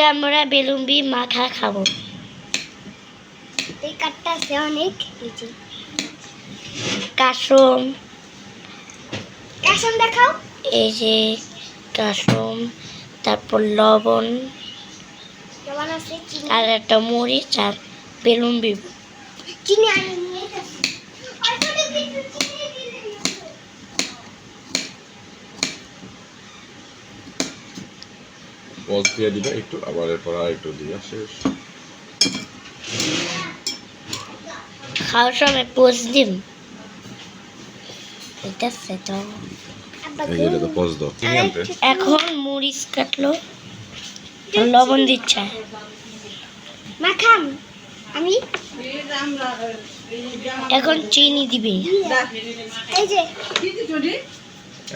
আজকে আমরা বেলুম্বি মাখা খাবো। এই কাঠটা আছে অনেক কাসুম কাসম দেখাও। এই যে কাসুম, তারপর লবণ, কেমন আছে চিনি আর একটা মরিচ আর বেলুম্বি। চিনি আমি নিয়ে যাচ্ছি। পজ দিয়ে দিবা একটু, আবার এরপর আর একটু দিয়া শেষ। খাওয়ার সময় পোজ দিম। এটা সেটা এই যে এটা তো পজ দাও। চিনি আনতে এখন মরিচ কাটলো, আর লবণ দিচ্ছে। মাখাম আমি এখন চিনি দিবি। এই যে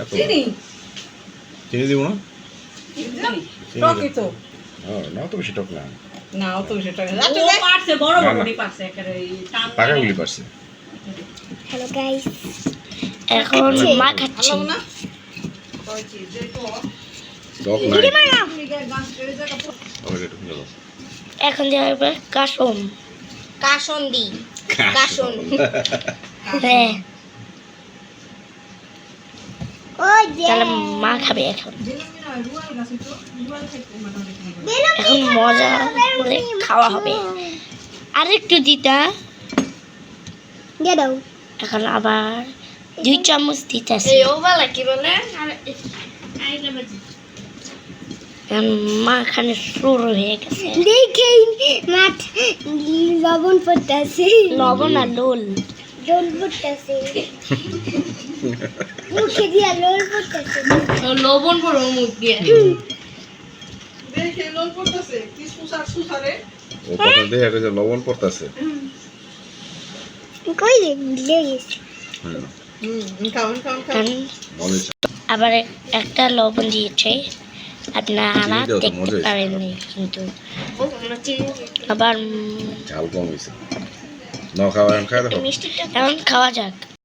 এত চিনি দিব না? টকই তো না তো বেশি টক না, না অত বেশি টক না। না, না। পাকাগুলি পারছে। হ্যালো গাইস এখন মাখাচ্ছি। ভালো না টক নাই, দিদি মারা আবার একটু খুলে দাও। এখন দেওয়া হবে কাসুম। কাসন দি কাসন হ্যাঁ, ওই যে তাহলে মা খাবে এখন। এখন মজা করে খাওয়া হবে। আরেকটু দিতা, দিয়ে দাও। এখন আবার 2 চামচ দিতেছি। এখন মাখানে শুরু হয়ে গেছে। দেখেই মাঠ লবণ পড়তেছে লবণ আর লোল। লোল পড়তেছে মুখে দিয়া লোল পড়তেছে লবণ পড়ো মুখ দিয়ে। দেখে লোল পড়তেছে কি সুসারে ও কথা দিয়ে যে লবণ পড়তাছে। কই রে লেগেছে খাওন খাওন এখন মজা আবার একটা লবণ দিয়েছে, আপনারা চিনি দাও তো, দেখতে মজা হয়েছে। পারেননি কিন্তু। আবার ঝাল কম হয়েছে। নাও খাওয়া, এখন খাই দেখো। এখন খাওয়া যাক।